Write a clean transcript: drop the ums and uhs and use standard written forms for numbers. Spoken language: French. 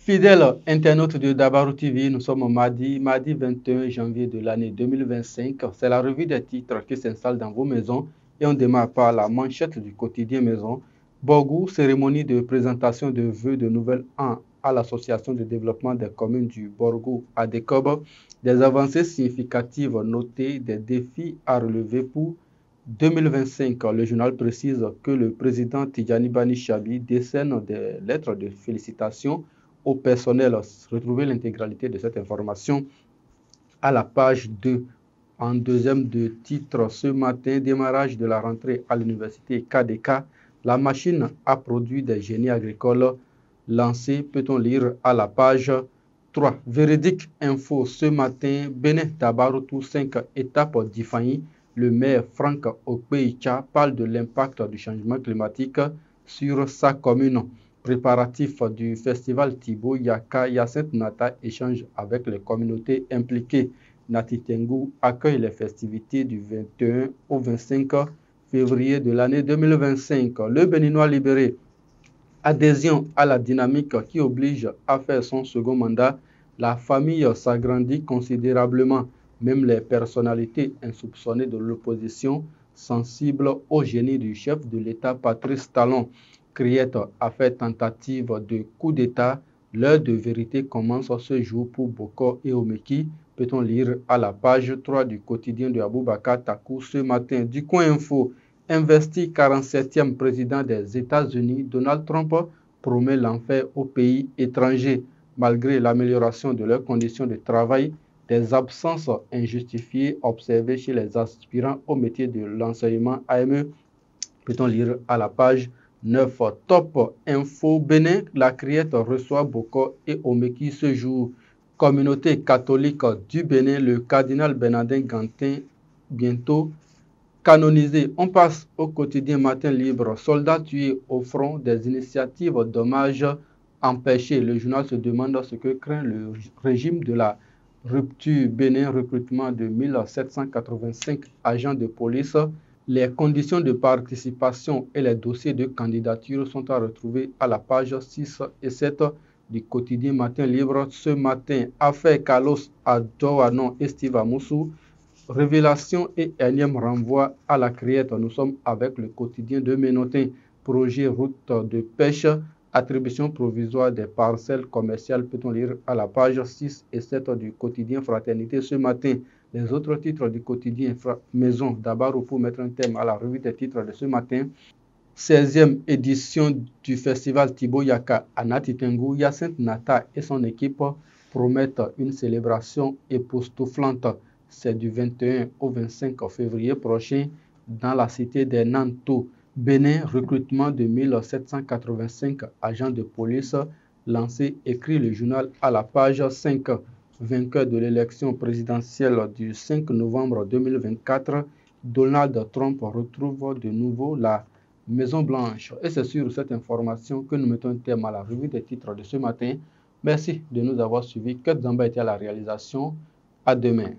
Fidèles internautes de Dabarou TV, nous sommes mardi 21 janvier de l'année 2025. C'est la revue des titres qui s'installe dans vos maisons et on démarre par la manchette du quotidien Maison. Borgou, cérémonie de présentation de vœux de nouvel an à l'association de développement des communes du Borgou à Dekob. Des avancées significatives notées, des défis à relever pour 2025. Le journal précise que le président Tidjani Bani Chabi décerne des lettres de félicitations au personnel. Retrouvez l'intégralité de cette information à la page 2. En deuxième de titre, ce matin, démarrage de la rentrée à l'université KDK. La machine a produit des génies agricoles lancés, peut-on lire à la page 3. Véridique info ce matin, Bénin Tabaroutou 5 étapes d'Ifaï. Le maire Franck Okpeicha parle de l'impact du changement climatique sur sa commune. Préparatif du festival Thibaut Yaka, Yacinthe Nata échange avec les communautés impliquées. Nati Tengu accueille les festivités du 21 au 25 février de l'année 2025. Le Béninois libéré, adhésion à la dynamique qui oblige à faire son second mandat. La famille s'agrandit considérablement. Même les personnalités insoupçonnées de l'opposition, sensibles au génie du chef de l'État Patrice Talon, Criette a fait tentative de coup d'État. L'heure de vérité commence ce jour pour Boko et Omeki. Peut-on lire à la page 3 du quotidien de Aboubakar Takou ce matin. Du Coin Info, investi 47e président des États-Unis, Donald Trump promet l'enfer aux pays étrangers. Malgré l'amélioration de leurs conditions de travail, des absences injustifiées observées chez les aspirants au métier de l'enseignement AME. Peut-on lire à la page 9. Top Info Bénin, la Criette reçoit Boko et Omeki ce jour. Communauté catholique du Bénin, le cardinal Bernardin Gantin, bientôt canonisé. On passe au quotidien Matin Libre. Soldats tués au front, des initiatives d'hommage empêchées. Le journal se demande ce que craint le régime de la rupture. Bénin, recrutement de 1785 agents de police. Les conditions de participation et les dossiers de candidature sont à retrouver à la page 6 et 7 du quotidien Matin Libre. Ce matin, affaire Carlos Adouano et Steve Amoussou, révélation et énième renvoi à la Criette. Nous sommes avec le quotidien de Ménotin. Projet route de pêche, attribution provisoire des parcelles commerciales, peut-on lire à la page 6 et 7 du quotidien Fraternité ce matin. Les autres titres du quotidien Maison, d'abord pour mettre un thème à la revue des titres de ce matin. 16e édition du festival Thibaut Yaka à Nati Tengu, Yacinthe Nata et son équipe promettent une célébration époustouflante. C'est du 21 au 25 février prochain dans la cité des Nantou. Bénin, recrutement de 1785 agents de police lancé, écrit le journal à la page 5. Vainqueur de l'élection présidentielle du 5 novembre 2024, Donald Trump retrouve de nouveau la Maison-Blanche. Et c'est sur cette information que nous mettons un terme à la revue des titres de ce matin. Merci de nous avoir suivis. Kurt Zamba était à la réalisation. À demain.